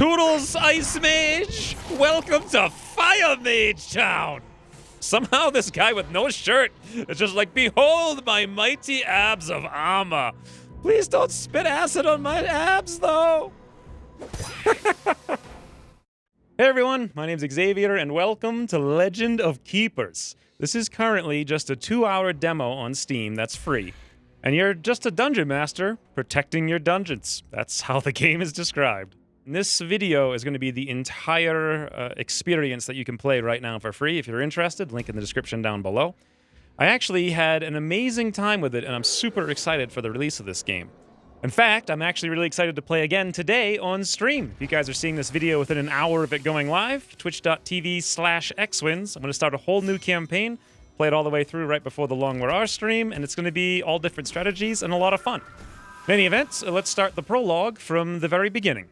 Toodles, Ice Mage! Welcome to Fire Mage Town! Somehow this guy with no shirt is just like, behold my mighty abs of armor. Please don't spit acid on my abs, though. Hey everyone, my name's Xavier, and welcome to Legend of Keepers. This is currently just a 2-hour demo on Steam that's free. And you're just a dungeon master protecting your dungeons. That's how the game is described. And this video is going to be the entire experience that you can play right now for free. If you're interested, link in the description down below. I actually had an amazing time with it, and I'm super excited for the release of this game. In fact, I'm actually really excited to play again today on stream. If you guys are seeing this video within an hour of it going live, twitch.tv/Xwynns. I'm going to start a whole new campaign, play it all the way through right before the Long War R stream, and it's going to be all different strategies and a lot of fun. In any event, let's start the prologue from the very beginning.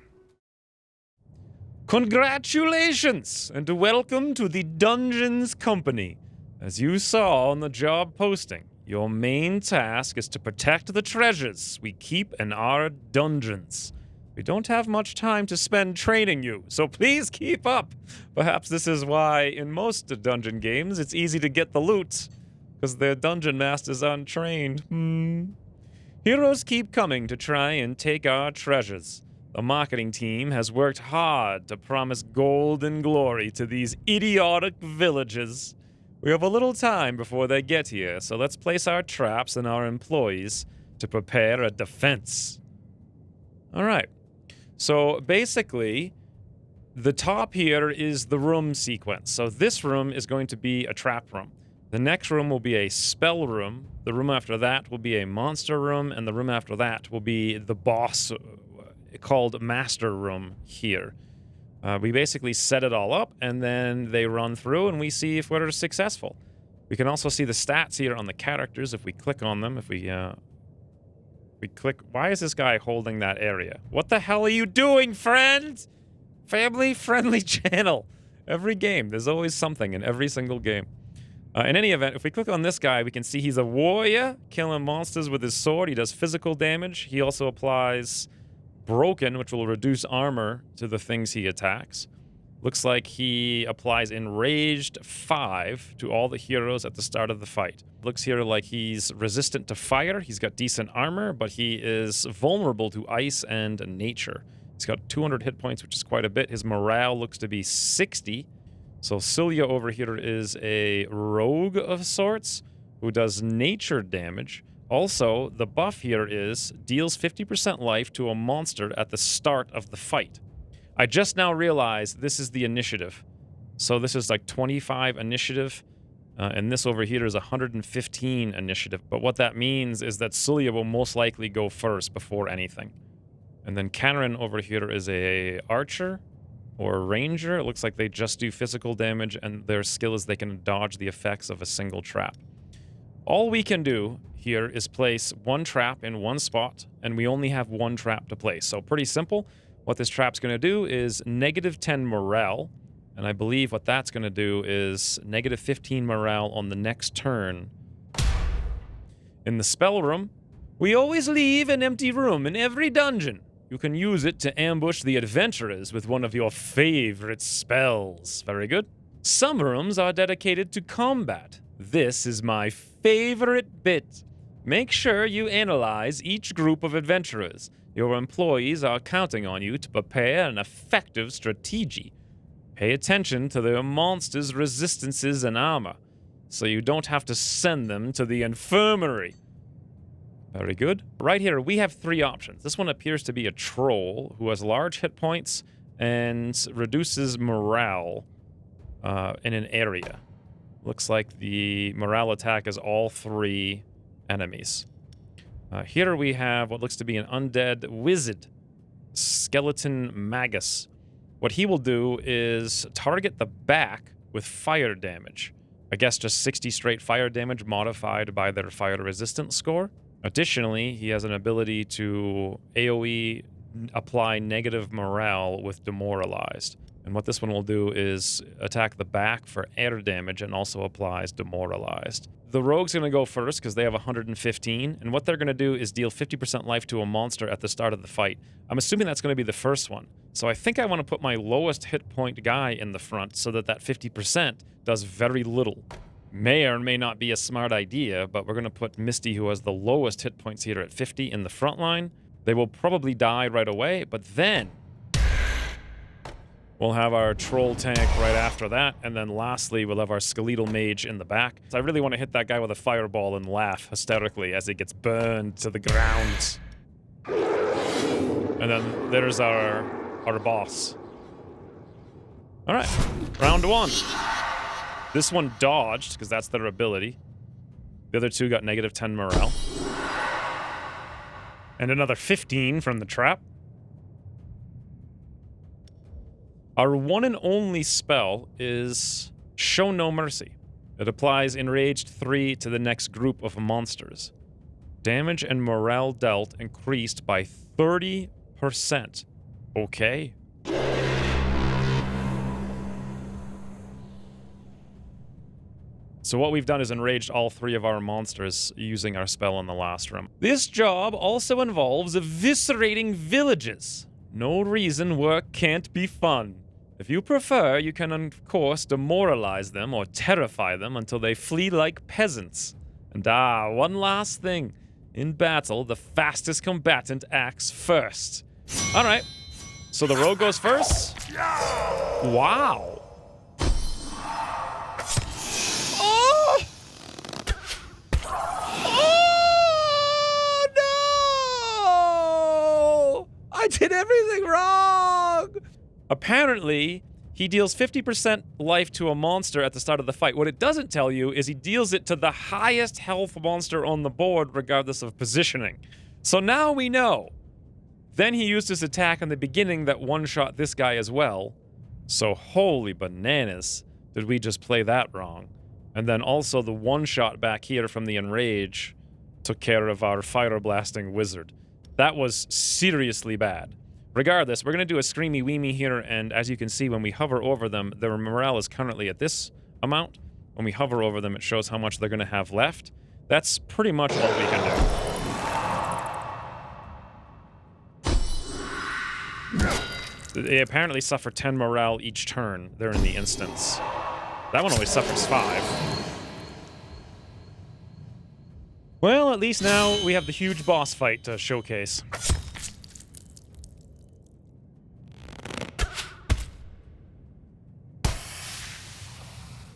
Congratulations, and welcome to the Dungeons Company. As you saw on the job posting, your main task is to protect the treasures we keep in our dungeons. We don't have much time to spend training you, so please keep up. Perhaps this is why, in most dungeon games, it's easy to get the loot, because their dungeon masters aren't trained. Heroes keep coming to try and take our treasures. The marketing team has worked hard to promise gold and glory to these idiotic villages. We have a little time before they get here, so let's place our traps and our employees to prepare a defense. Alright, so basically, the top here is the room sequence. So this room is going to be a trap room. The next room will be a spell room. The room after that will be a monster room, and the room after that will be the boss called Master Room here. We basically set it all up, and then they run through, and we see if we're successful. We can also see the stats here on the characters if we click on them. If we click... Why is this guy holding that area? What the hell are you doing, friend? Family-friendly channel. Every game. There's always something in every single game. In any event, if we click on this guy, we can see he's a warrior, killing monsters with his sword. He does physical damage. He also applies Broken, which will reduce armor to the things he attacks. Looks like he applies Enraged 5 to all the heroes at the start of the fight. Looks here like he's resistant to fire. He's got decent armor, but he is vulnerable to ice and nature. He's got 200 hit points, which is quite a bit. His morale looks to be 60. So Cilia over here is a rogue of sorts who does nature damage. Also, the buff here is deals 50% life to a monster at the start of the fight. I just now realized this is the initiative. So this is like 25 initiative, and this over here is 115 initiative. But what that means is that Cilia will most likely go first before anything. And then Karen over here is a archer or a ranger. It looks like they just do physical damage, and their skill is they can dodge the effects of a single trap. All we can do here is place one trap in one spot, and we only have one trap to place. So pretty simple. What this trap's going to do is -10 morale, and I believe what that's going to do is -15 morale on the next turn. In the spell room, we always leave an empty room in every dungeon. You can use it to ambush the adventurers with one of your favorite spells. Very good. Some rooms are dedicated to combat. This is my favorite bit. Make sure you analyze each group of adventurers. Your employees are counting on you to prepare an effective strategy. Pay attention to their monsters' resistances and armor, so you don't have to send them to the infirmary. Very good. Right here, we have 3 options. This one appears to be a troll who has large hit points and reduces morale in an area. Looks like the morale attack is all 3 enemies. Here we have what looks to be an undead wizard, Skeleton Magus. What he will do is target the back with fire damage. I guess just 60 straight fire damage modified by their fire resistance score. Additionally, he has an ability to AoE apply negative morale with demoralized. And what this one will do is attack the back for air damage and also applies demoralized. The rogue's going to go first because they have 115, and what they're going to do is deal 50% life to a monster at the start of the fight. I'm assuming that's going to be the first one. So I think I want to put my lowest hit point guy in the front so that that 50% does very little. May or may not be a smart idea, but we're going to put Misty, who has the lowest hit points here at 50, in the front line. They will probably die right away, but then we'll have our troll tank right after that, and then lastly, we'll have our skeletal mage in the back. So I really want to hit that guy with a fireball and laugh hysterically as he gets burned to the ground. And then there's our boss. All right, round 1. This one dodged, because that's their ability. The other two got negative 10 morale. And another 15 from the trap. Our one and only spell is Show No Mercy. It applies Enraged 3 to the next group of monsters. Damage and morale dealt increased by 30%. Okay. So what we've done is enraged all 3 of our monsters using our spell in the last room. This job also involves eviscerating villages. No reason work can't be fun. If you prefer, you can of course demoralize them or terrify them until they flee like peasants. And one last thing. In battle, the fastest combatant acts first. Alright, so the rogue goes first? Wow. I did everything wrong! Apparently, he deals 50% life to a monster at the start of the fight. What it doesn't tell you is he deals it to the highest health monster on the board, regardless of positioning. So now we know. Then he used his attack in the beginning that one-shot this guy as well. So holy bananas, did we just play that wrong. And then also the one-shot back here from the Enrage took care of our fire-blasting wizard. That was seriously bad. Regardless, we're going to do a screamy weemy here, and as you can see, when we hover over them, their morale is currently at this amount. When we hover over them, it shows how much they're going to have left. That's pretty much what we can do. They apparently suffer 10 morale each turn. They're in the instance. That one only suffers 5. Well, at least now we have the huge boss fight to showcase.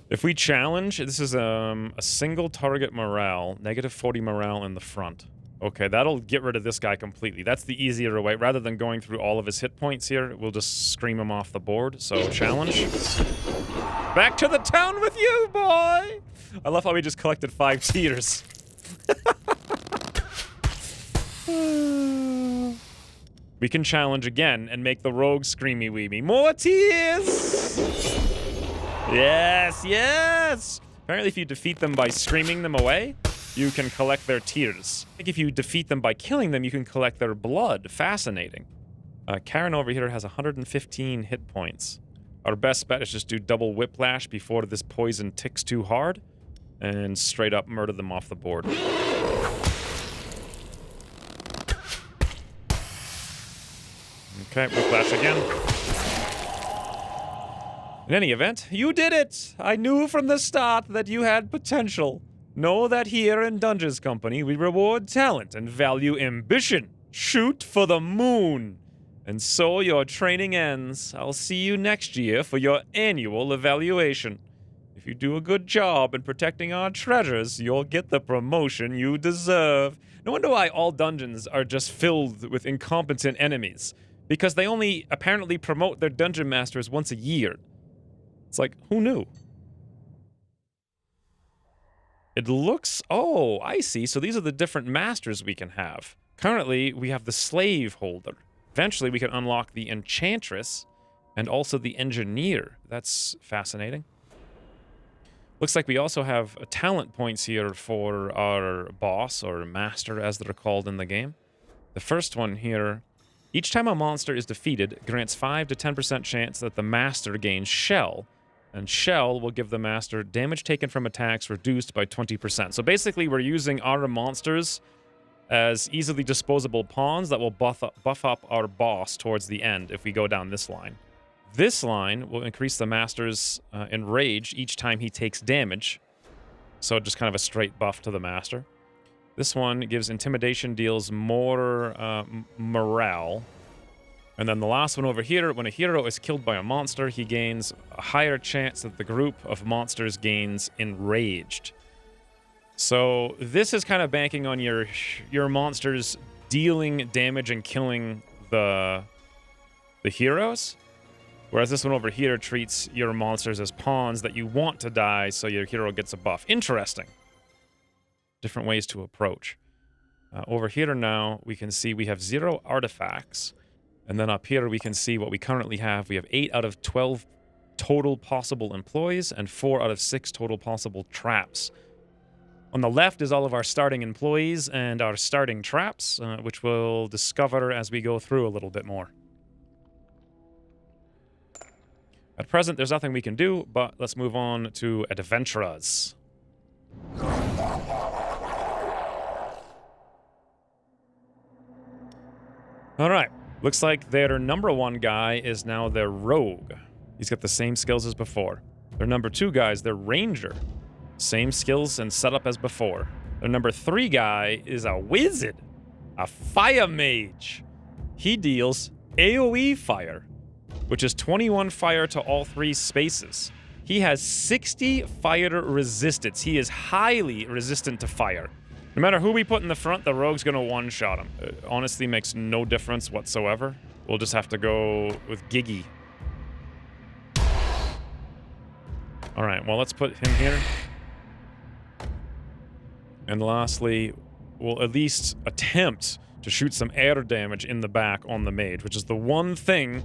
If we challenge, this is a single target morale, negative 40 morale in the front. Okay, that'll get rid of this guy completely. That's the easier way. Rather than going through all of his hit points here, we'll just scream him off the board. So, challenge. Back to the town with you, boy! I love how we just collected 5 tears. We can challenge again and make the rogue screamy weemy. More tears! Yes, yes! Apparently if you defeat them by screaming them away, you can collect their tears. I think if you defeat them by killing them, you can collect their blood. Fascinating. Karen over here has 115 hit points. Our best bet is just do double whiplash before this poison ticks too hard, and straight up murder them off the board. Okay, whiplash again. In any event, you did it! I knew from the start that you had potential. Know that here in Dungeons Company, we reward talent and value ambition. Shoot for the moon! And so your training ends. I'll see you next year for your annual evaluation. If you do a good job in protecting our treasures, you'll get the promotion you deserve. No wonder why all dungeons are just filled with incompetent enemies. Because they only apparently promote their dungeon masters once a year. It's like, who knew? It looks... Oh, I see. So these are the different masters we can have. Currently, we have the slave holder. Eventually, we can unlock the enchantress and also the engineer. That's fascinating. Looks like we also have talent points here for our boss, or master as they're called in the game. The first one here... Each time a monster is defeated, grants 5 to 10% chance that the master gains shell, and shell will give the master damage taken from attacks reduced by 20%. So basically, we're using our monsters as easily disposable pawns that will buff up our boss towards the end if we go down this line. This line will increase the Master's enrage each time he takes damage. So just kind of a straight buff to the Master. This one gives intimidation, deals more morale. And then the last one over here, when a hero is killed by a monster, he gains a higher chance that the group of monsters gains enraged. So this is kind of banking on your monsters dealing damage and killing the heroes. Whereas this one over here treats your monsters as pawns that you want to die, so your hero gets a buff. Interesting. Different ways to approach. Over here now, we can see we have 0 artifacts. And then up here, we can see what we currently have. We have 8 out of 12 total possible employees and 4 out of 6 total possible traps. On the left is all of our starting employees and our starting traps, which we'll discover as we go through a little bit more. At present, there's nothing we can do, but let's move on to adventurers. All right. Looks like their number 1 guy is now their rogue. He's got the same skills as before. Their number 2 guy is their ranger. Same skills and setup as before. Their number 3 guy is a wizard. A fire mage. He deals AoE fire, which is 21 fire to all 3 spaces. He has 60 fire resistance. He is highly resistant to fire. No matter who we put in the front, the rogue's gonna one-shot him. It honestly makes no difference whatsoever. We'll just have to go with Giggy. Alright, well, let's put him here. And lastly, we'll at least attempt to shoot some air damage in the back on the mage, which is the one thing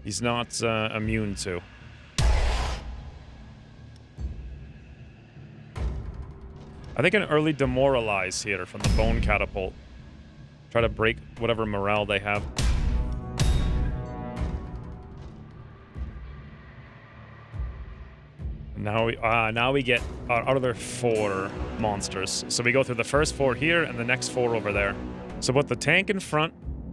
he's not immune to. I think an early demoralize here from the bone catapult. Try to break whatever morale they have. Now we get our other 4 monsters. So we go through the first 4 here and the next 4 over there. So put the tank in front.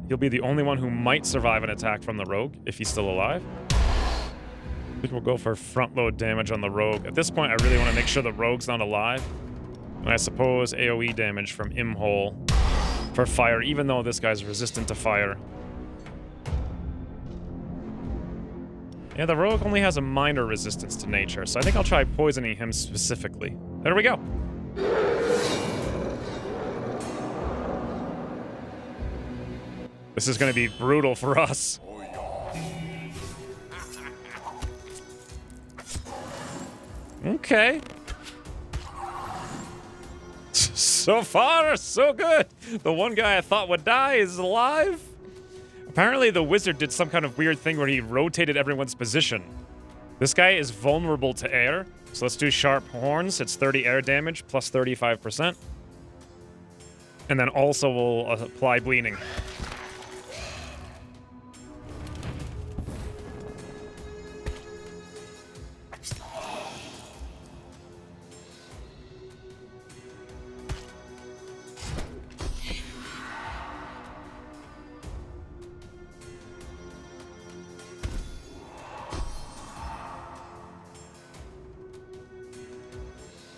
He'll be the only one who might survive an attack from the rogue if he's still alive. I think we'll go for front load damage on the rogue. At this point, I really want to make sure the rogue's not alive. And I suppose AoE damage from Imhole for fire, even though this guy's resistant to fire. Yeah, the rogue only has a minor resistance to nature, so I think I'll try poisoning him specifically. There we go. This is going to be brutal for us. Okay. So far, so good. The one guy I thought would die is alive. Apparently, the wizard did some kind of weird thing where he rotated everyone's position. This guy is vulnerable to air, so let's do sharp horns. It's 30 air damage plus 35%. And then also we'll apply bleeding.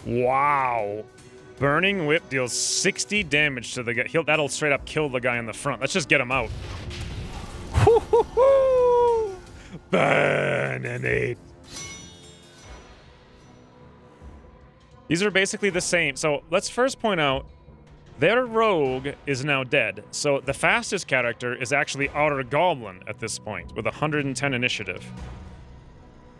Wow. Burning Whip deals 60 damage to the guy. That'll straight up kill the guy in the front. Let's just get him out. Burn. These are basically the same. So let's first point out, their rogue is now dead. So the fastest character is actually our goblin at this point with 110 initiative.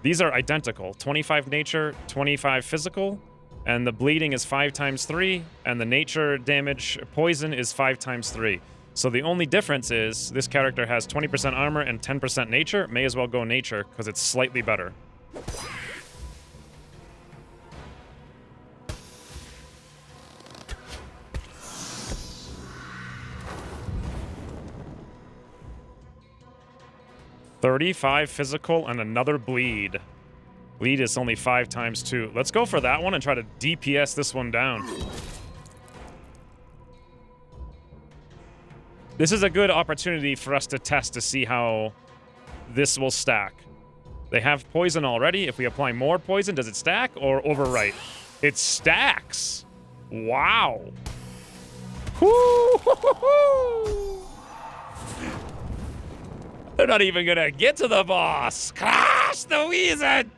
These are identical. 25 nature, 25 physical. And the bleeding is 5 times 3, and the nature damage poison is 5 times 3. So the only difference is this character has 20% armor and 10% nature. May as well go nature, because it's slightly better. $35 physical and another bleed. Bleed is only 5 times 2. Let's go for that one and try to DPS this one down. This is a good opportunity for us to test to see how this will stack. They have poison already. If we apply more poison, does it stack or overwrite? It stacks. Wow. Woo-hoo-hoo-hoo. They're not even gonna get to the boss. Crash the wizard.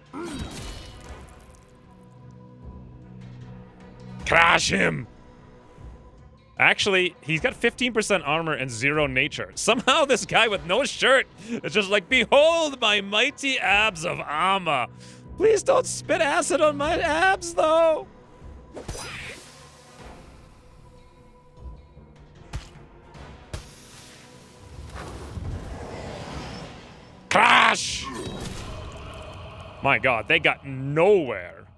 Crash him. Actually, he's got 15% armor and 0 nature. Somehow this guy with no shirt is just like, behold my mighty abs of armor. Please don't spit acid on my abs, though. Crash! My god, they got nowhere.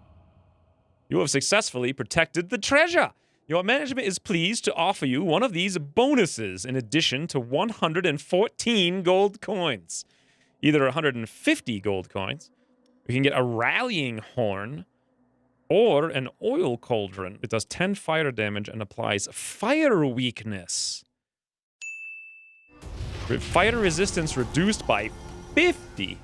You have successfully protected the treasure. Your management is pleased to offer you one of these bonuses in addition to 114 gold coins. Either 150 gold coins, we can get a rallying horn, or an oil cauldron. It does 10 fire damage and applies fire weakness. Fire resistance reduced by 50.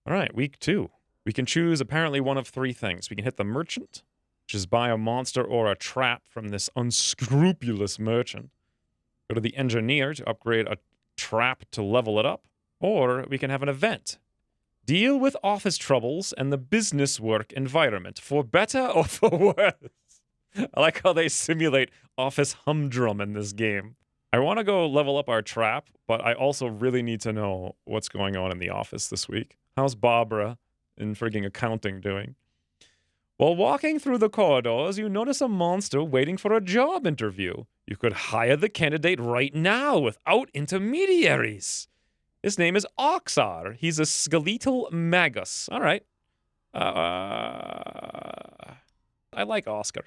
All right, week 2. We can choose apparently one of 3 things. We can hit the merchant, which is buy a monster or a trap from this unscrupulous merchant. Go to the engineer to upgrade a trap to level it up. Or we can have an event. Deal with office troubles and the business work environment, for better or for worse. I like how they simulate office humdrum in this game. I want to go level up our trap, but I also really need to know what's going on in the office this week. How's Barbara in frigging accounting doing? While walking through the corridors, you notice a monster waiting for a job interview. You could hire the candidate right now without intermediaries. His name is Oxar. He's a skeletal magus. All right. I like Oscar.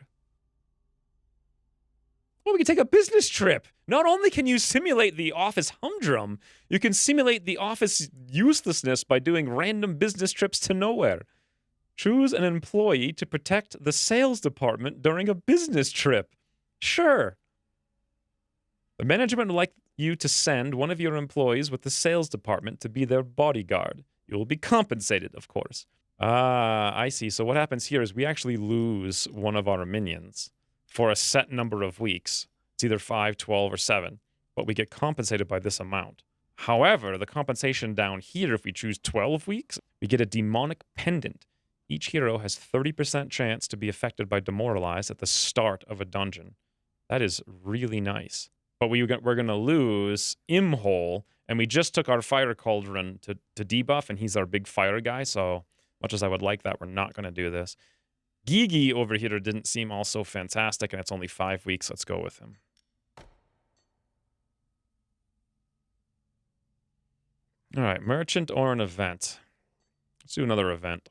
Well, we can take a business trip. Not only can you simulate the office humdrum, you can simulate the office uselessness by doing random business trips to nowhere. Choose an employee to protect the sales department during a business trip. Sure. The management would like you to send one of your employees with the sales department to be their bodyguard. You will be compensated, of course. Ah, I see. So what happens here is we actually lose one of our minions for a set number of weeks. It's either 5, 12, or 7, but we get compensated by this amount. However, the compensation down here, if we choose 12 weeks, we get a demonic pendant. Each hero has 30% chance to be affected by demoralize at the start of a dungeon. That is really nice. But we're going to lose Imhole, and we just took our fire cauldron to debuff, and he's our big fire guy, so much as I would like that, we're not going to do this. Gigi over here didn't seem also fantastic, and it's only 5 weeks. Let's go with him. All right, merchant or an event. Let's do another event.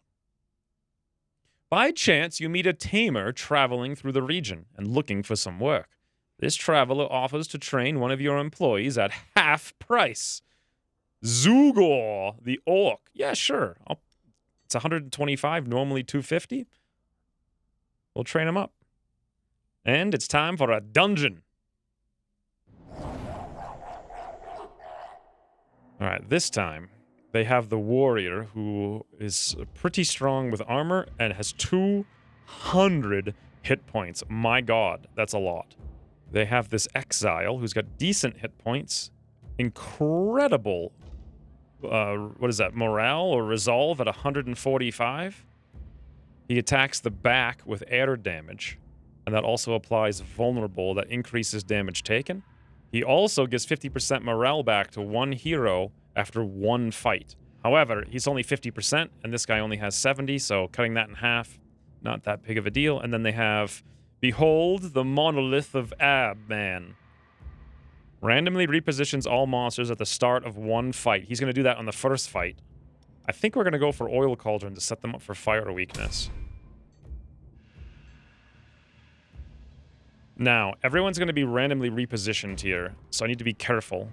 By chance, you meet a tamer traveling through the region and looking for some work. This traveler offers to train one of your employees at half price. Zugor, the orc. Yeah, sure. It's 125, normally 250. We'll train him up. And it's time for a dungeon. All right, this time they have the warrior who is pretty strong with armor and has 200 hit points. My god, that's a lot. They have this exile who's got decent hit points. Incredible, what is that, morale or resolve at 145. He attacks the back with air damage, and that also applies vulnerable, that increases damage taken. He also gives 50% morale back to one hero after one fight. However, he's only 50%, and this guy only has 70, so cutting that in half, not that big of a deal. And then they have, behold, the monolith of Abman. Randomly repositions all monsters at the start of one fight. He's going to do that on the first fight. I think we're going to go for Oil Cauldron to set them up for fire weakness. Now, everyone's going to be randomly repositioned here, so I need to be careful.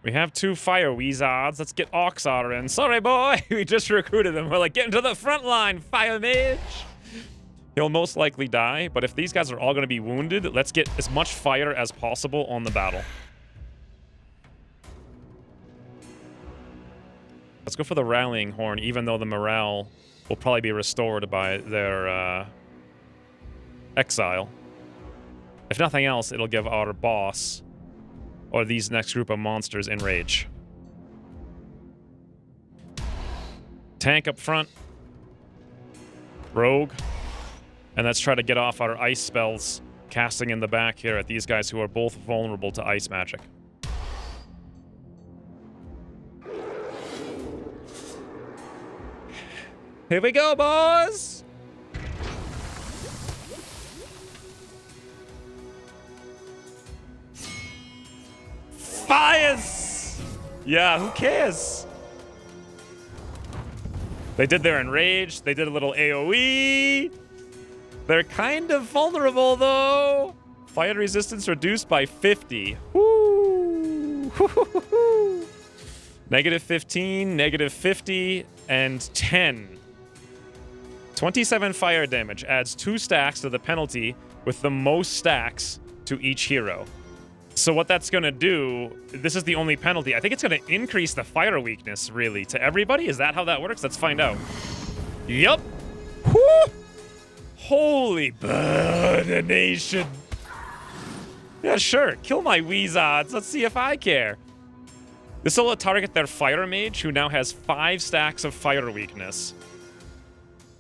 We have 2 fire wizards. Let's get Oxar in. Sorry, boy. We just recruited them. We're like, get into the front line, fire mage. He'll most likely die, but if these guys are all going to be wounded, let's get as much fire as possible on the battle. Let's go for the rallying horn, even though the morale will probably be restored by their exile. If nothing else, it'll give our boss or these next group of monsters enrage. Tank up front. Rogue. And let's try to get off our ice spells, casting in the back here at these guys who are both vulnerable to ice magic. Here we go, boys! Fires! Yeah, who cares? They did their enrage. They did a little AoE. They're kind of vulnerable, though. Fire resistance reduced by 50. Woo! Negative 15, negative 50, and 10. 27 fire damage adds 2 stacks to the penalty with the most stacks to each hero. So what that's going to do, this is the only penalty. I think it's going to increase the fire weakness, really, to everybody. Is that how that works? Let's find out. Yup. Woo! Holy burnination. Yeah, sure. Kill my Wizards. Let's see if I care. This will target their fire mage, who now has 5 stacks of fire weakness.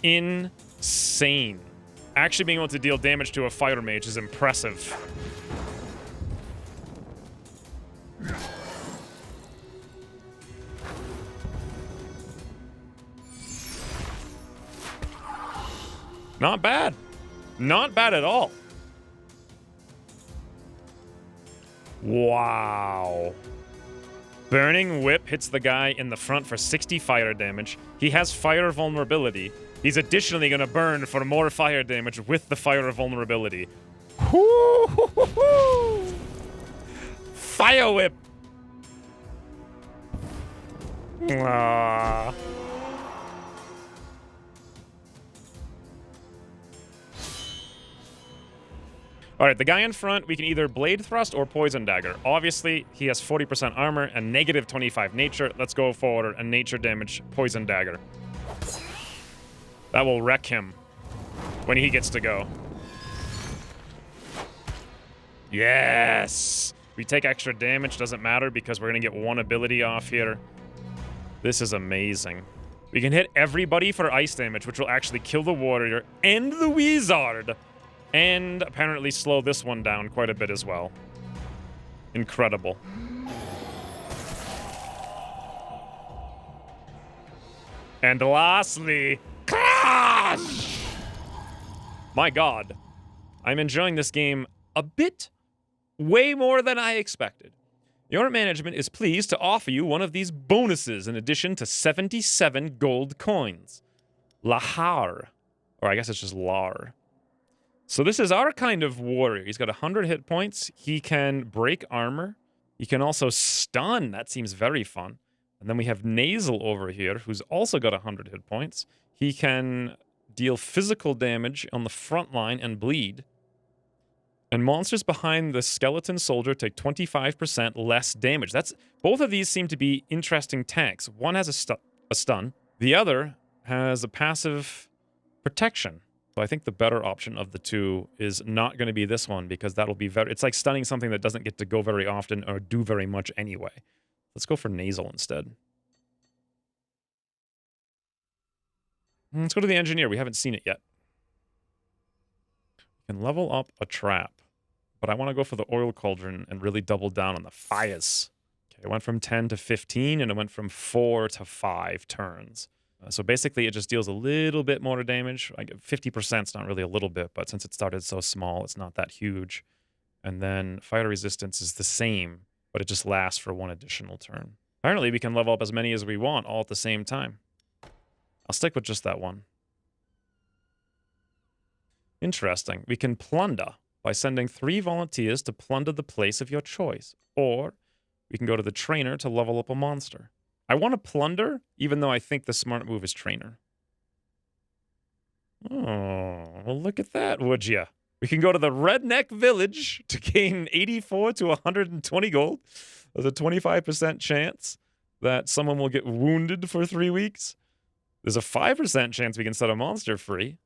Insane. Actually being able to deal damage to a fire mage is impressive. Not bad. Not bad at all. Wow. Burning Whip hits the guy in the front for 60 fire damage. He has fire vulnerability. He's additionally going to burn for more fire damage with the fire vulnerability. Fire Whip! Ah. Alright, the guy in front, we can either Blade Thrust or Poison Dagger. Obviously, he has 40% armor and negative 25 nature. Let's go for a nature damage Poison Dagger. That will wreck him when he gets to go. Yes! We take extra damage, doesn't matter because we're going to get 1 ability off here. This is amazing. We can hit everybody for ice damage, which will actually kill the warrior and the wizard. And apparently slow this one down quite a bit as well. Incredible. And lastly, crash! My god. I'm enjoying this game a bit way more than I expected. Your management is pleased to offer you one of these bonuses in addition to 77 gold coins. Lahar. Or I guess it's just Lar. So this is our kind of warrior. He's got 100 hit points. He can break armor. He can also stun. That seems very fun. And then we have Nasal over here, who's also got 100 hit points. He can deal physical damage on the front line and bleed. And monsters behind the skeleton soldier take 25% less damage. Both of these seem to be interesting tanks. One has a stun. The other has a passive protection. So I think the better option of the two is not going to be this one because that'll be it's like stunning something that doesn't get to go very often or do very much anyway. Let's go for Nasal instead. Let's go to the engineer. We haven't seen it yet. We can level up a trap, but I want to go for the oil cauldron and really double down on the fires. Okay, it went from 10 to 15 and it went from 4 to 5 turns. So basically, it just deals a little bit more damage. Like 50% is not really a little bit, but since it started so small, it's not that huge. And then fire resistance is the same, but it just lasts for 1 additional turn. Apparently, we can level up as many as we want all at the same time. I'll stick with just that one. Interesting. We can plunder by sending 3 volunteers to plunder the place of your choice. Or we can go to the trainer to level up a monster. I want to plunder, even though I think the smart move is trainer. Oh, well, look at that, would ya? We can go to the Redneck Village to gain 84 to 120 gold. There's a 25% chance that someone will get wounded for 3 weeks. There's a 5% chance we can set a monster free.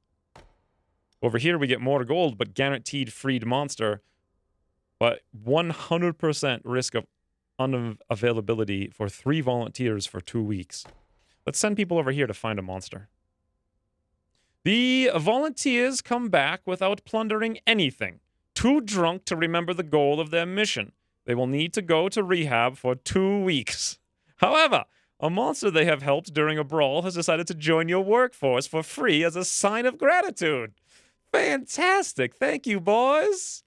Over here, we get more gold, but guaranteed freed monster. But 100% risk of unavailability for 3 volunteers for 2 weeks. Let's send people over here to find a monster. The volunteers come back without plundering anything. Too drunk to remember the goal of their mission. They will need to go to rehab for 2 weeks. However, a monster they have helped during a brawl has decided to join your workforce for free as a sign of gratitude. Fantastic. Thank you, boys.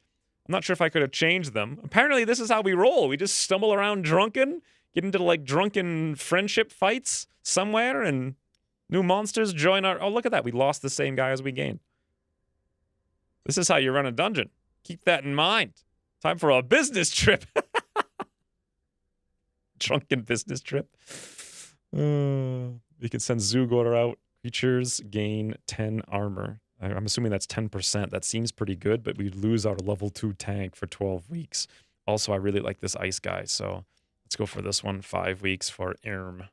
I'm not sure if I could have changed them. Apparently, this is how we roll. We just stumble around drunken, get into, like, drunken friendship fights somewhere, and new monsters join our... Oh, look at that. We lost the same guy as we gained. This is how you run a dungeon. Keep that in mind. Time for a business trip. Drunken business trip. We can send Zugor out. Creatures gain 10 armor. I'm assuming that's 10%. That seems pretty good, but we'd lose our level 2 tank for 12 weeks. Also, I really like this ice guy, so let's go for this one. 5 weeks for Irm.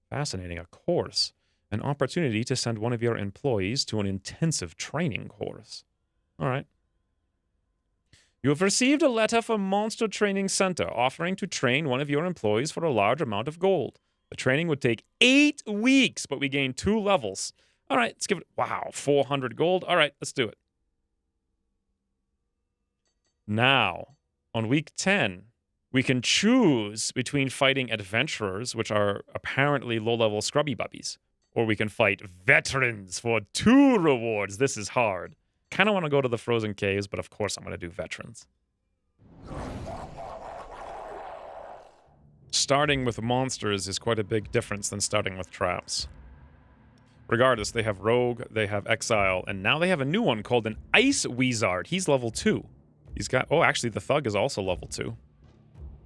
Fascinating. A course. An opportunity to send one of your employees to an intensive training course. All right. You have received a letter from Monster Training Center offering to train one of your employees for a large amount of gold. The training would take 8 weeks, but we gain 2 levels. All right, let's give it... Wow, 400 gold. All right, let's do it. Now, on week 10, we can choose between fighting adventurers, which are apparently low-level scrubby bubbies, or we can fight veterans for 2 rewards. This is hard. Kind of want to go to the frozen caves, but of course I'm going to do veterans. Starting with monsters is quite a big difference than starting with traps. Regardless, they have Rogue, they have Exile, and now they have a new one called an Ice Wizard. He's level 2. He's got... Oh, actually, the Thug is also level 2.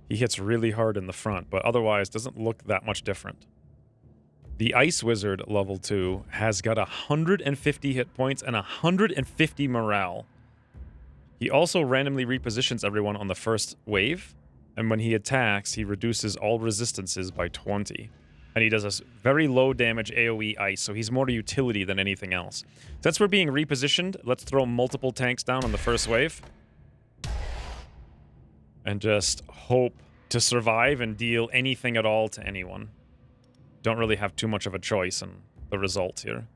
He hits really hard in the front, but otherwise doesn't look that much different. The Ice Wizard, level 2, has got 150 hit points and 150 morale. He also randomly repositions everyone on the first wave, and when he attacks, he reduces all resistances by 20. And he does a very low damage AoE ice, so he's more to utility than anything else. Since we're being repositioned, let's throw multiple tanks down on the first wave. And just hope to survive and deal anything at all to anyone. Don't really have too much of a choice in the result here.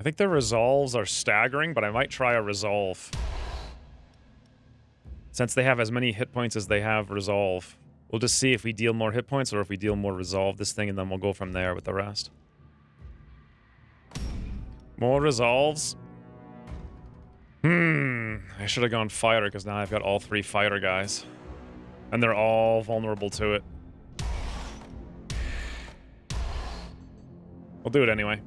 I think their resolves are staggering, but I might try a resolve. Since they have as many hit points as they have resolve, we'll just see if we deal more hit points or if we deal more resolve this thing, and then we'll go from there with the rest. More resolves. I should have gone fighter, because now I've got all 3 fighter guys. And they're all vulnerable to it. We'll do it anyway.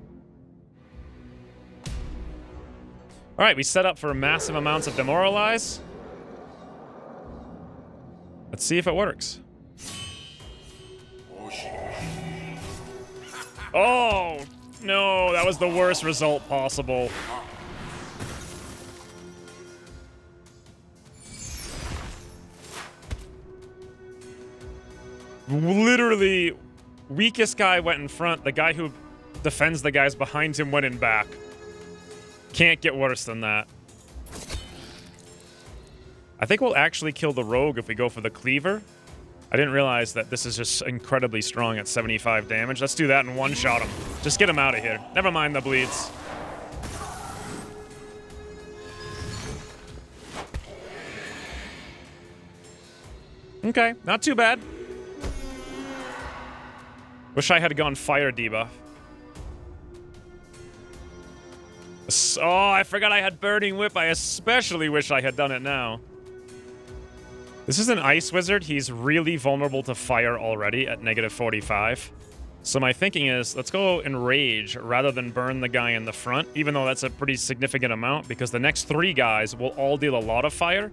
Alright, we set up for massive amounts of demoralize. Let's see if it works. Oh, no, that was the worst result possible. Literally, weakest guy went in front. The guy who defends the guys behind him went in back. Can't get worse than that. I think we'll actually kill the rogue if we go for the cleaver. I didn't realize that this is just incredibly strong at 75 damage. Let's do that and one-shot him. Just get him out of here. Never mind the bleeds. Okay, not too bad. Wish I had gone fire debuff. Oh, I forgot I had Burning Whip. I especially wish I had done it now. This is an Ice Wizard. He's really vulnerable to fire already at -45. So my thinking is, let's go Enrage rather than burn the guy in the front, even though that's a pretty significant amount, because the next 3 guys will all deal a lot of fire.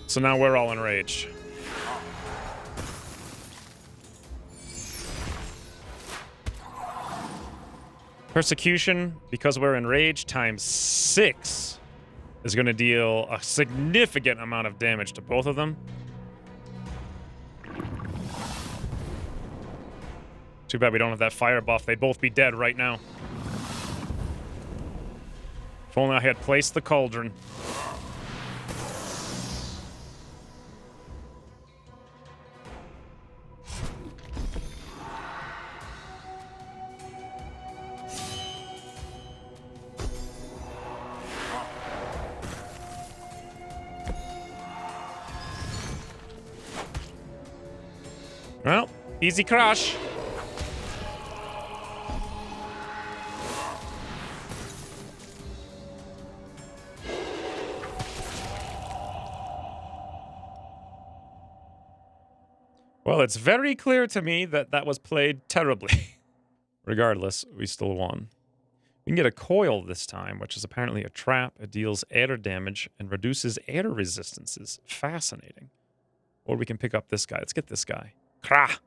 So now we're all enraged. Persecution, because we're enraged, times 6 is going to deal a significant amount of damage to both of them. Too bad we don't have that fire buff. They'd both be dead right now. If only I had placed the cauldron. Well, easy crush. Well, it's very clear to me that that was played terribly. Regardless, we still won. We can get a coil this time, which is apparently a trap. It deals air damage and reduces air resistances. Fascinating. Or we can pick up this guy. Let's get this guy. Krah!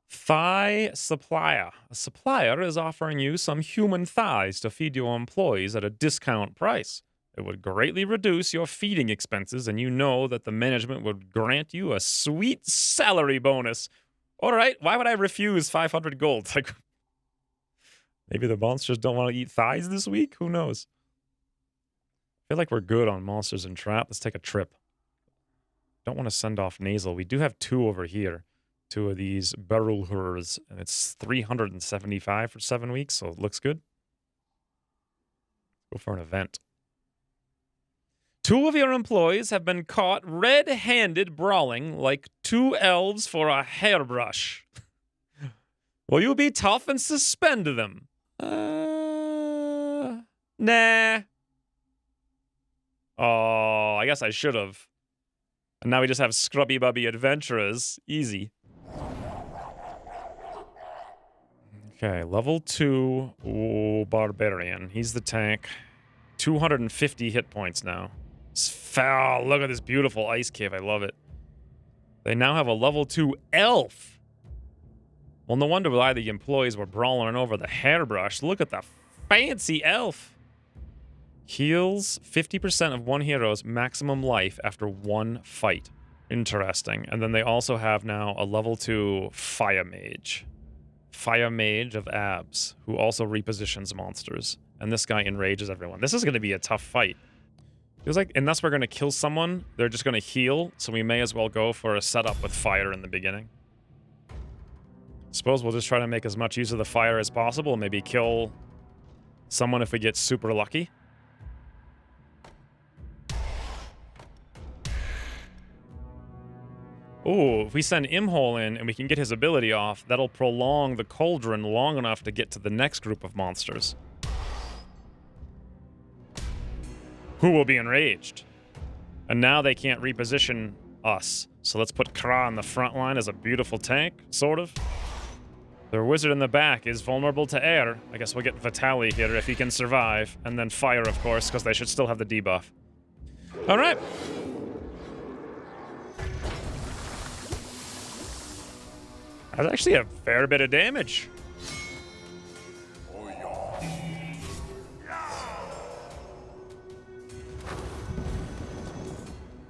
Thigh supplier. A supplier is offering you some human thighs to feed your employees at a discount price. It would greatly reduce your feeding expenses, and you know that the management would grant you a sweet salary bonus. All right, why would I refuse 500 gold? Like, maybe the monsters don't want to eat thighs this week? Who knows? I feel like we're good on monsters and trap. Let's take a trip. Don't want to send off nasal. We do have 2 over here. 2 of these Berulhurs, and it's 375 for 7 weeks, so it looks good. Go for an event. 2 of your employees have been caught red-handed brawling like 2 elves for a hairbrush. Will you be tough and suspend them? Nah. Oh, I guess I should have. And now we just have Scrubby Bubby Adventurers. Easy. Okay, level 2. Ooh, Barbarian. He's the tank. 250 hit points now. Foul. Look at this beautiful ice cave. I love it. They now have a level 2 elf. Well, no wonder why the employees were brawling over the hairbrush. Look at the fancy elf. Heals 50% of one hero's maximum life after 1 fight. Interesting. And then they also have now a level 2 fire mage. Fire mage of abs, who also repositions monsters. And this guy enrages everyone. This is going to be a tough fight. Feels like, unless we're going to kill someone, they're just going to heal, so we may as well go for a setup with fire in the beginning. Suppose we'll just try to make as much use of the fire as possible, maybe kill someone if we get super lucky. Ooh, if we send Imhole in and we can get his ability off, that'll prolong the cauldron long enough to get to the next group of monsters. Who will be enraged. And now they can't reposition us. So let's put Kra on the front line as a beautiful tank, sort of. Their wizard in the back is vulnerable to air. I guess we'll get Vitali here if he can survive. And then fire, of course, because they should still have the debuff. All right. That's actually a fair bit of damage.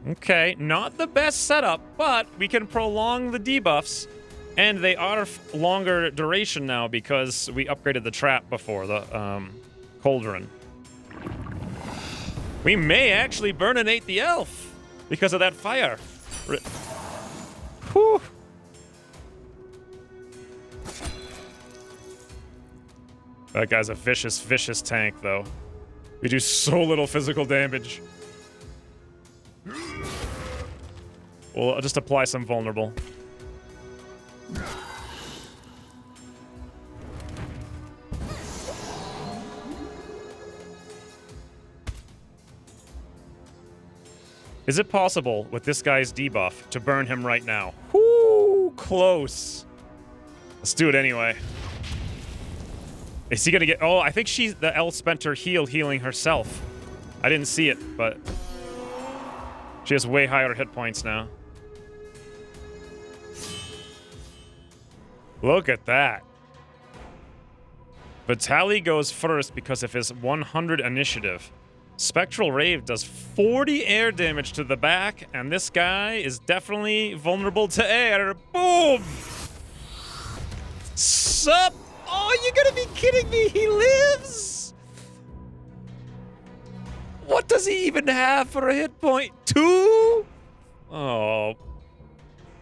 Okay, not the best setup, but we can prolong the debuffs, and they are longer duration now because we upgraded the trap before, the cauldron. We may actually burninate the elf because of that fire. Whew. That guy's a vicious, vicious tank, though. We do so little physical damage. Well, I'll just apply some vulnerable. Is it possible, with this guy's debuff, to burn him right now? Whoo, close. Let's do it anyway. Is he gonna get... Oh, I think the elf spent her heal healing herself. I didn't see it, but... She has way higher hit points now. Look at that. Vitali goes first because of his 100 initiative. Spectral Rave does 40 air damage to the back, and this guy is definitely vulnerable to air. Boom! Sup? Oh, you're gonna be kidding me. He lives? What does he even have for a hit point? 2? Oh.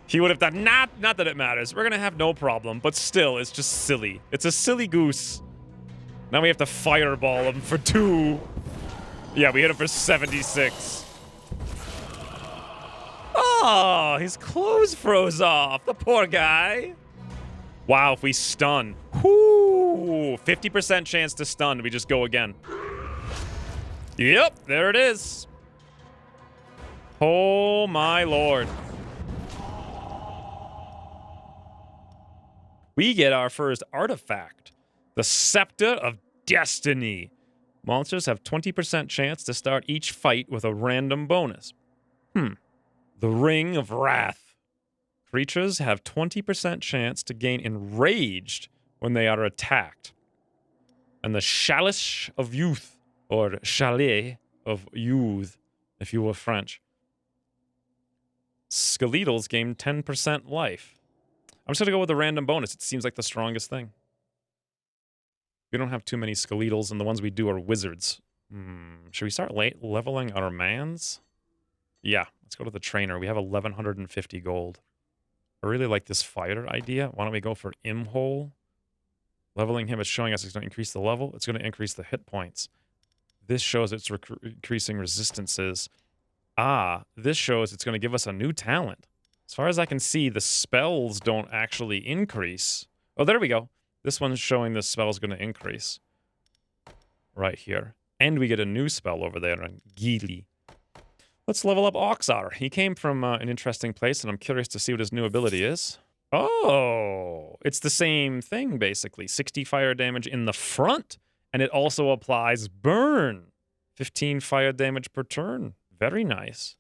He would have done, not that it matters. We're gonna have no problem, but still, it's just silly. It's a silly goose. Now we have to fireball him for 2. Yeah, we hit him for 76. Oh, his clothes froze off. The poor guy. Wow, if we stun. Whoo! 50% chance to stun. We just go again. Yep, there it is. Oh, my lord. We get our first artifact. The Scepter of Destiny. Monsters have 20% chance to start each fight with a random bonus. The Ring of Wrath. Creatures have 20% chance to gain enraged when they are attacked. And the Chalice of Youth, or Chalet of Youth, if you were French. Skeletals gain 10% life. I'm just gonna go with the random bonus. It seems like the strongest thing. We don't have too many Skeletals, and the ones we do are wizards. Should we start leveling our mans? Yeah, let's go to the trainer. We have 1,150 gold. I really like this fighter idea. Why don't we go for Imhole? Leveling him is showing us it's going to increase the level. It's going to increase the hit points. This shows it's increasing resistances. This shows it's going to give us a new talent. As far as I can see, the spells don't actually increase. Oh, there we go. This one's showing the spell is going to increase. Right here. And we get a new spell over there on Gili. Let's level up Oxar. He came from an interesting place, and I'm curious to see what his new ability is. Oh, it's the same thing, basically. 60 fire damage in the front, and it also applies burn. 15 fire damage per turn. Very nice.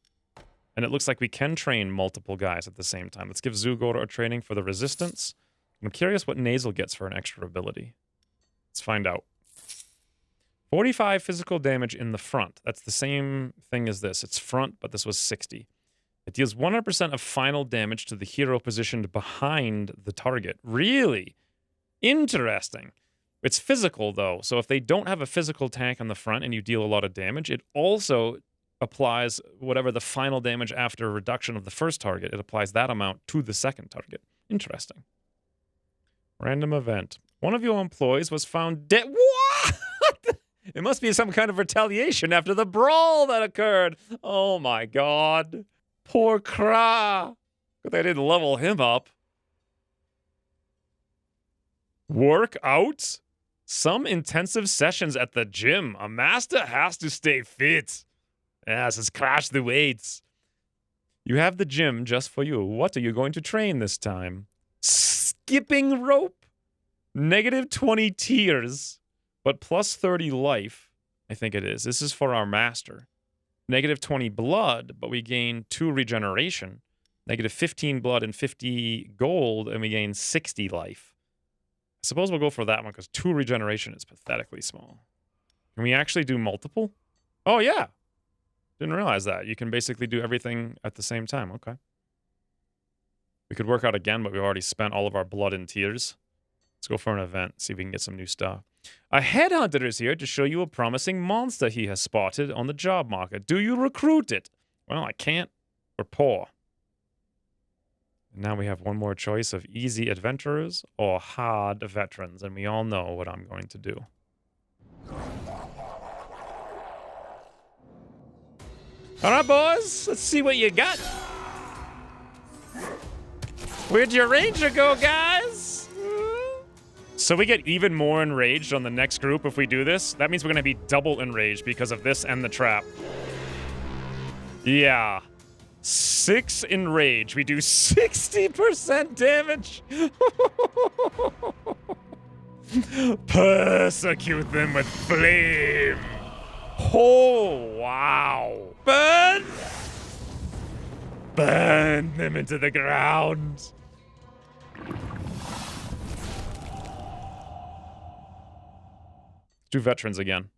And it looks like we can train multiple guys at the same time. Let's give Zugor a training for the resistance. I'm curious what Nasal gets for an extra ability. Let's find out. 45 physical damage in the front. That's the same thing as this. It's front, but this was 60. It deals 100% of final damage to the hero positioned behind the target. Really? Interesting. It's physical, though. So if they don't have a physical tank on the front and you deal a lot of damage, it also applies whatever the final damage after reduction of the first target. It applies that amount to the second target. Interesting. Random event. One of your employees was found dead. What? It must be some kind of retaliation after the brawl that occurred. Oh my god. Poor Kra. But they didn't level him up. Workout? Some intensive sessions at the gym. A master has to stay fit. Yes, let's crash the weights. You have the gym just for you. What are you going to train this time? Skipping rope? Negative 20 tiers, but plus 30 life, I think it is. This is for our master. Negative 20 blood, but we gain 2 regeneration. Negative 15 blood and 50 gold, and we gain 60 life. I suppose we'll go for that one, because 2 regeneration is pathetically small. Can we actually do multiple? Oh, yeah. Didn't realize that. You can basically do everything at the same time. Okay. We could work out again, but we've already spent all of our blood in tiers. Let's go for an event, see if we can get some new stuff. A headhunter is here to show you a promising monster he has spotted on the job market. Do you recruit it? Well, I can't. We're poor. And now we have one more choice of easy adventurers or hard veterans, and we all know what I'm going to do. All right, boys, let's see what you got. Where'd your ranger go, guys? So we get even more enraged on the next group if we do this. That means we're going to be double enraged because of this and the trap. Yeah. 6 enrage. We do 60% damage. Persecute them with flame. Oh, wow. Burn! Burn them into the ground. Do veterans again.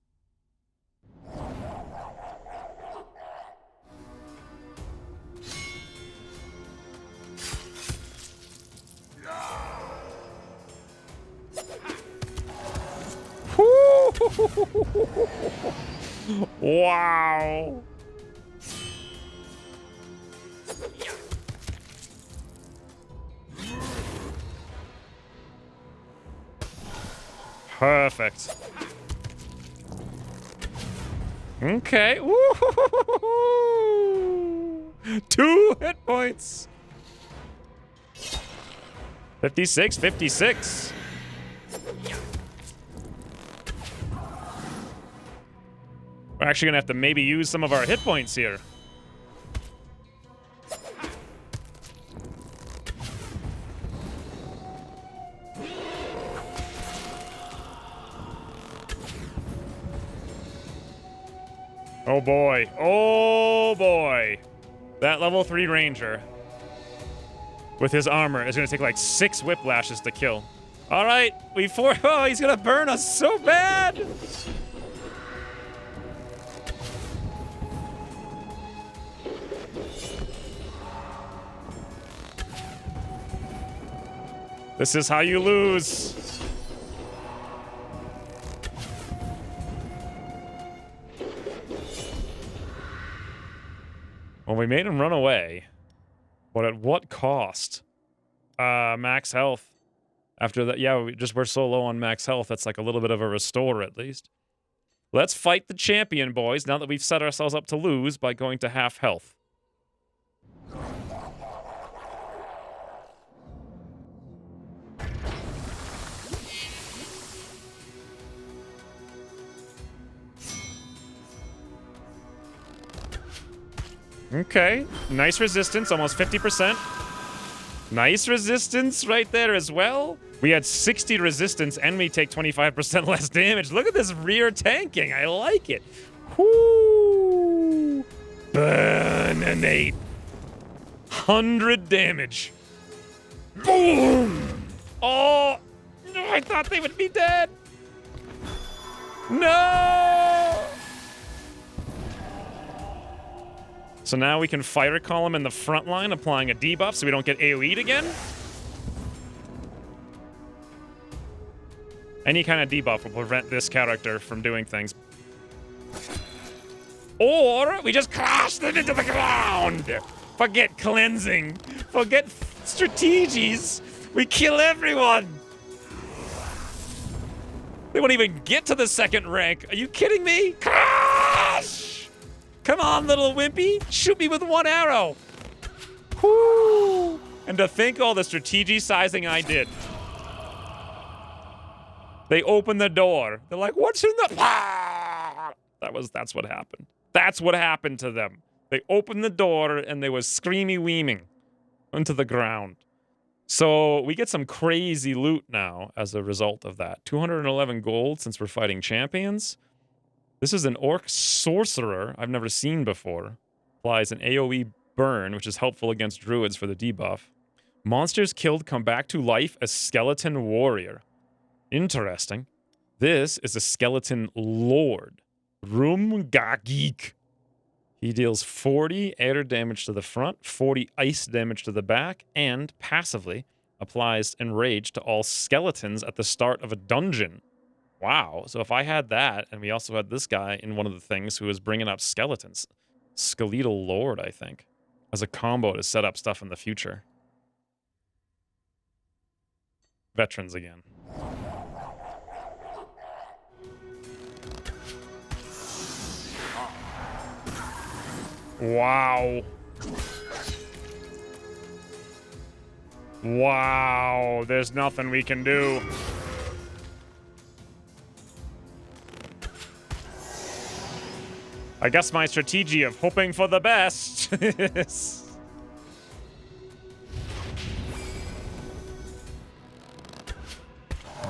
Wow. Perfect. Okay. Woo-hoo-hoo-hoo-hoo. 2 hit points. 56, 56. We're actually gonna have to maybe use some of our hit points here. Oh boy. Oh boy. That level 3 ranger with his armor is gonna take like 6 whiplashes to kill. All right, oh, he's gonna burn us so bad. This is how you lose. Well, we made him run away. But at what cost? Max health. After that, yeah, we're so low on max health, that's like a little bit of a restore at least. Let's fight the champion, boys, now that we've set ourselves up to lose by going to half health. Okay, nice resistance, almost 50%. Nice resistance right there as well. We had 60 resistance and we take 25% less damage. Look at this rear tanking, I like it. Whoo! Burninate. 100 damage. Boom! Oh, I thought they would be dead. No! So now we can fire column in the front line, applying a debuff so we don't get AoE'd again. Any kind of debuff will prevent this character from doing things. Or we just crash them into the ground. Forget cleansing. Forget strategies. We kill everyone. They won't even get to the second rank. Are you kidding me? Crash! Come on, little wimpy. Shoot me with 1 arrow. Whoo! And to think all the strategy sizing I did. They opened the door. They're like, what's in the... That's what happened. That's what happened to them. They opened the door and they was screamy-weeming into the ground. So we get some crazy loot now as a result of that. 211 gold since we're fighting champions. This is an orc sorcerer I've never seen before. Applies an AoE burn, which is helpful against druids for the debuff. Monsters killed come back to life as skeleton warrior. Interesting. This is a skeleton lord. Rumgagik. He deals 40 air damage to the front, 40 ice damage to the back, and passively applies Enrage to all skeletons at the start of a dungeon. Wow, so if I had that, and we also had this guy in one of the things who was bringing up skeletons. Skeletal Lord, I think. As a combo to set up stuff in the future. Veterans again. Wow. Wow, there's nothing we can do. I guess my strategy of hoping for the best is...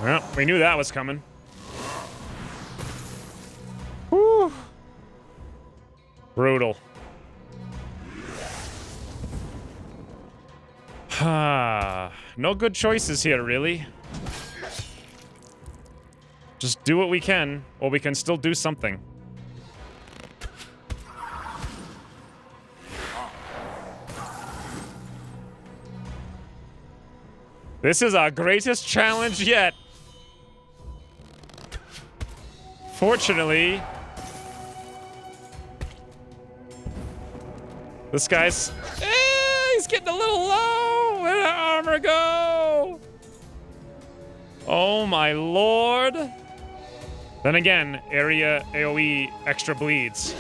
Well, we knew that was coming. Whew. Brutal. No good choices here, really. Just do what we can, or we can still do something. This is our greatest challenge yet. Fortunately, this guy's... he's getting a little low. Where'd our armor go? Oh my lord. Then again, area AoE extra bleeds.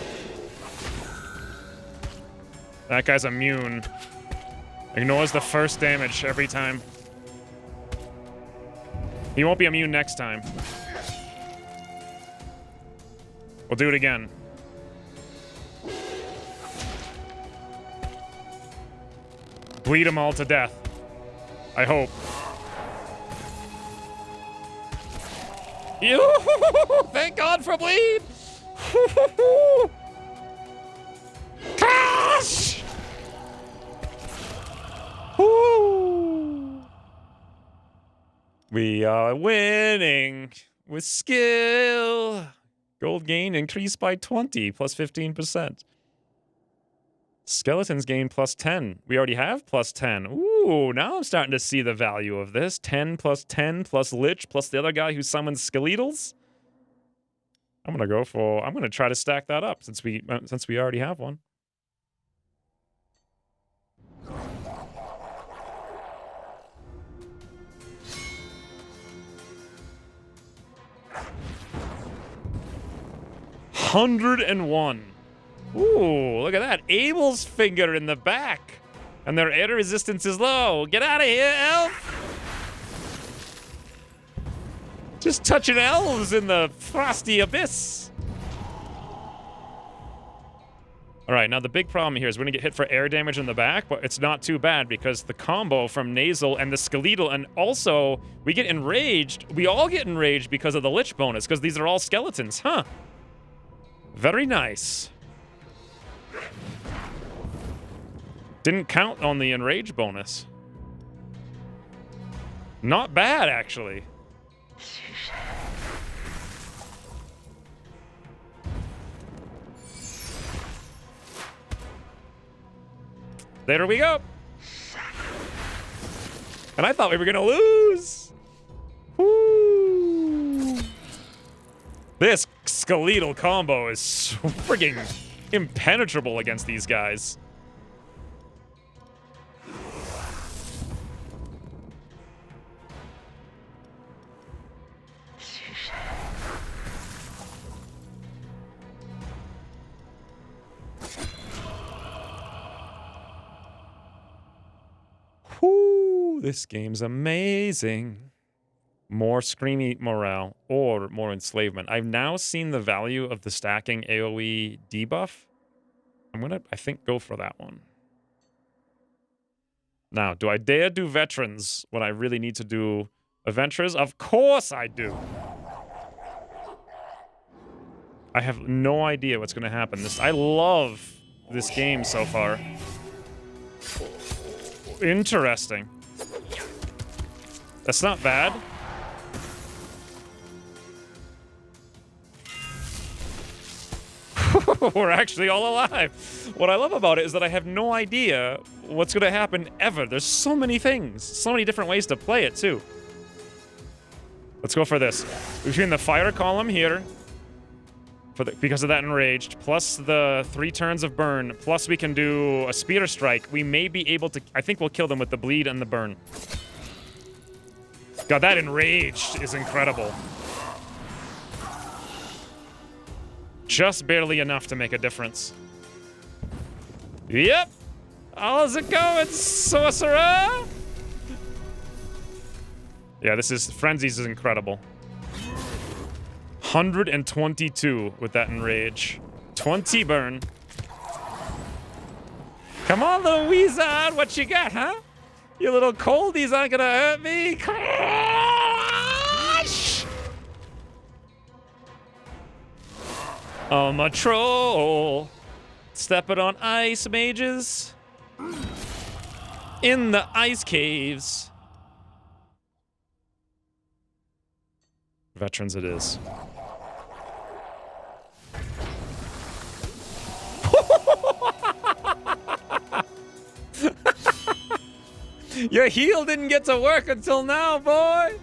That guy's immune. Ignores the first damage every time. He won't be immune next time. We'll do it again. Bleed them all to death. I hope. Thank God for bleed! Gosh! We are winning with skill. Gold gain increased by 20, plus 15%. Skeletons gain plus 10. We already have plus 10. Ooh, now I'm starting to see the value of this. 10 plus Lich plus the other guy who summons Skeletals. I'm gonna try to stack that up since we already have one. $101. Ooh, look at that. Abel's finger in the back. And their air resistance is low. Get out of here, elf! Just touching elves in the frosty abyss. Alright, now the big problem here is we're gonna get hit for air damage in the back, but it's not too bad because the combo from Nasal and the Skeletal, and also we get enraged. We all get enraged because of the Lich bonus, because these are all skeletons, huh? Very nice. Didn't count on the enrage bonus. Not bad, actually. There we go. And I thought we were gonna lose. Woo. This Skeletal combo is frigging impenetrable against these guys. Whoo, this game's amazing. More screamy morale or more enslavement. I've now seen the value of the stacking AoE debuff. I'm gonna, I think, go for that one. Now, do I dare do veterans when I really need to do adventurers? Of course I do. I have no idea what's gonna happen. I love this game so far. Interesting. That's not bad. We're actually all alive. What I love about it is that I have no idea what's going to happen ever. There's so many things. So many different ways to play it, too. Let's go for this. Between the fire column here, because of that enraged, plus the 3 turns of burn, plus we can do a spear strike, we may be able to... I think we'll kill them with the bleed and the burn. God, that enraged is incredible. Just barely enough to make a difference. Yep. How's it going, sorcerer? Yeah, Frenzies is incredible. 122 with that enrage. 20 burn. Come on, little wizard, what you got, huh? You little coldies aren't gonna hurt me. Crash! I'm a troll. Stepping on ice mages. In the ice caves. Veterans it is. Your heal didn't get to work until now, boy.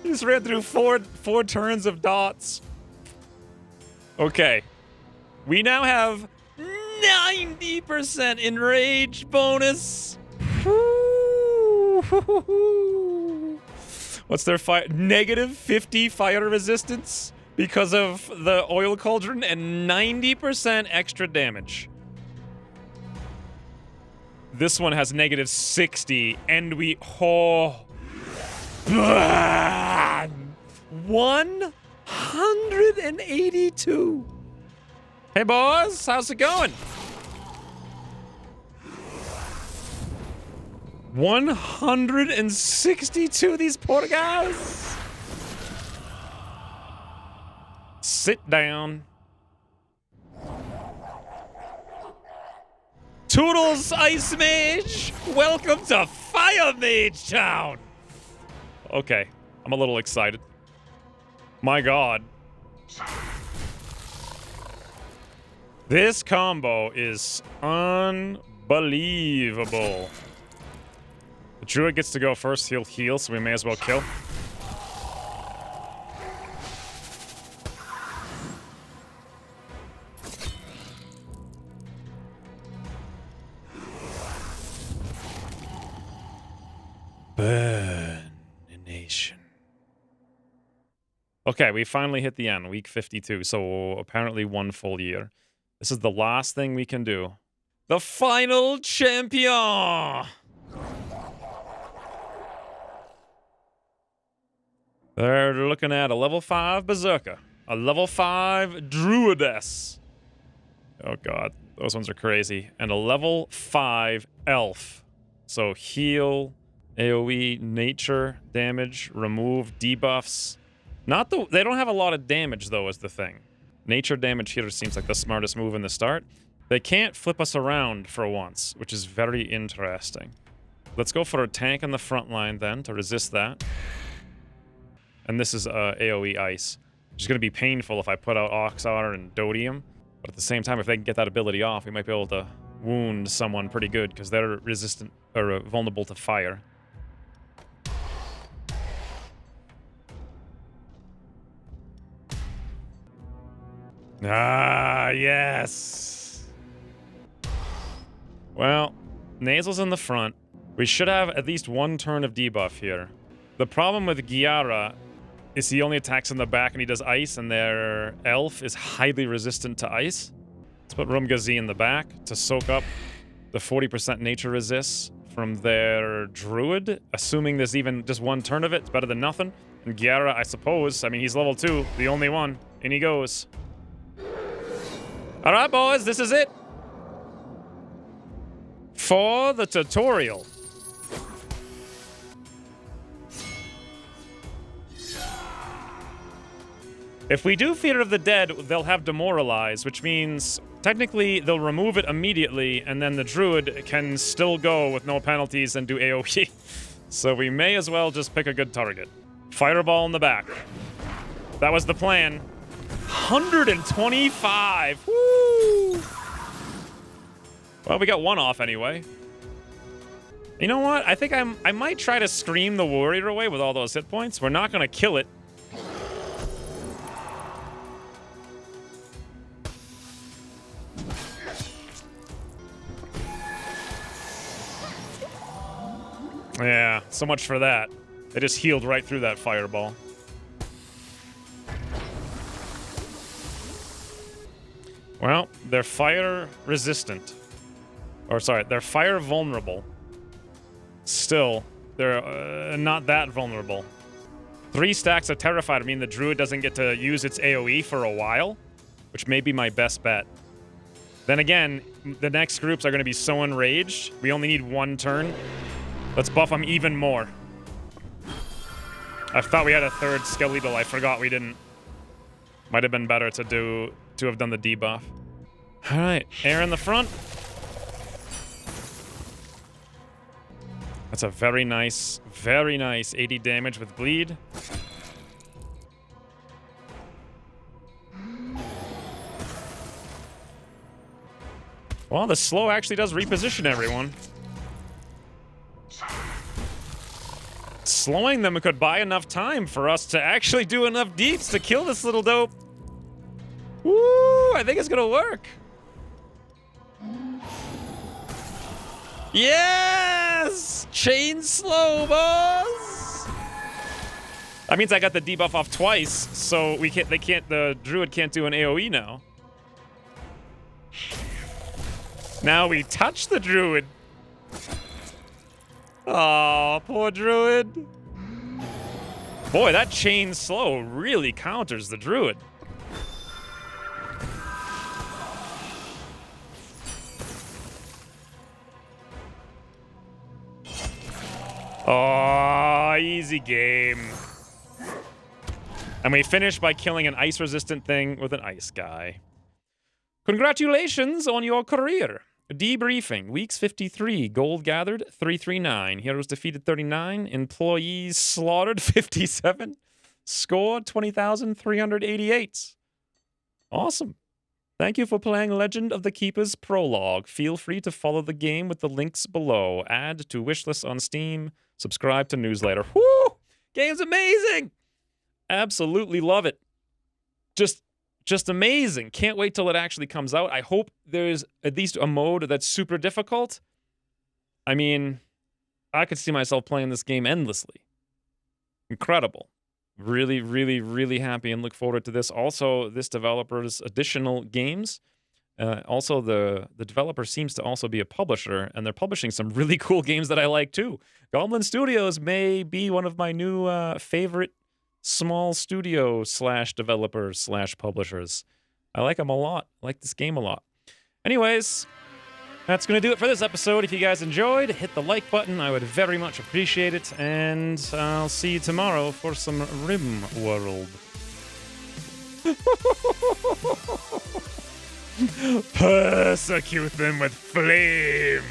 You just ran through four turns of dots. Okay. We now have 90% enrage bonus. What's their fire? Negative 50 fire resistance because of the oil cauldron and 90% extra damage. This one has negative 60 and we... Oh. 182. Hey, boys. How's it going? 162, these poor guys. Sit down. Toodles, Ice Mage! Welcome to Fire Mage Town! Okay, I'm a little excited. My god. This combo is unbelievable. The Druid gets to go first, he'll heal, so we may as well kill. Burn-nation. Okay, we finally hit the end, week 52, so apparently 1 full year. This is the last thing we can do. The final champion! They're looking at a level 5 Berserker, a level 5 Druidess. Oh god, those ones are crazy. And a level 5 Elf. So heal, AoE, nature, damage, remove, debuffs. They don't have a lot of damage though is the thing. Nature damage here seems like the smartest move in the start. They can't flip us around for once, which is very interesting. Let's go for a tank on the front line then to resist that. And this is AoE Ice. Which is going to be painful if I put out Oxar and Dodium. But at the same time, if they can get that ability off, we might be able to wound someone pretty good because they're resistant or vulnerable to fire. Ah, yes. Well, Nasal's in the front. We should have at least 1 turn of debuff here. The problem with Giara is he only attacks in the back and he does ice, and their elf is highly resistant to ice. Let's put Rumgazi in the back to soak up the 40% nature resists from their druid. Assuming there's even just 1 turn of it, it's better than nothing. And Giara, I suppose, I mean, he's level 2, the only one. In he goes. Alright, boys, this is it. For the tutorial. If we do Fear of the Dead, they'll have Demoralize, which means technically they'll remove it immediately, and then the Druid can still go with no penalties and do AoE. So we may as well just pick a good target. Fireball in the back. That was the plan. 125! Woo! Well, we got 1 off anyway. You know what? I think I might try to scream the warrior away with all those hit points. We're not going to kill it. Yeah, so much for that. They just healed right through that fireball. Well, they're fire resistant. Or sorry, they're fire vulnerable. Still, they're not that vulnerable. 3 stacks of Terrified mean the Druid doesn't get to use its AoE for a while, which may be my best bet. Then again, the next groups are going to be so enraged, we only need 1 turn. Let's buff them even more. I thought we had a 3rd Skeletal. I forgot we didn't. Might have been better to have done the debuff. All right, air in the front. That's a very nice 80 damage with bleed. Well, the slow actually does reposition everyone. Slowing them could buy enough time for us to actually do enough deeps to kill this little dope. Woo! I think it's gonna work. Yes! Chain slow, boss! That means I got the debuff off twice, so the druid can't do an AoE now. Now we touch the druid. Aw, poor druid. Boy, that chain slow really counters the druid. Oh, easy game. And we finish by killing an ice-resistant thing with an ice guy. Congratulations on your career. Debriefing. Weeks 53. Gold gathered 339. Heroes defeated 39. Employees slaughtered 57. Score 20,388. Awesome. Thank you for playing Legend of the Keepers Prologue. Feel free to follow the game with the links below. Add to wishlist on Steam. Subscribe to newsletter. Woo! Game's amazing! Absolutely love it. Just amazing. Can't wait till it actually comes out. I hope there's at least a mode that's super difficult. I mean, I could see myself playing this game endlessly. Incredible. Really, really, really happy and look forward to this. Also, this developer's additional games. Also, the developer seems to also be a publisher, and they're publishing some really cool games that I like too. Goblin Studios may be one of my new favorite small studio / developers / publishers. I like them a lot. I like this game a lot. Anyways, that's going to do it for this episode. If you guys enjoyed, hit the like button. I would very much appreciate it. And I'll see you tomorrow for some Rim World. Persecute them with flame.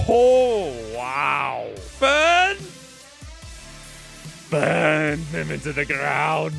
Oh, wow. Burn! Burn them into the ground.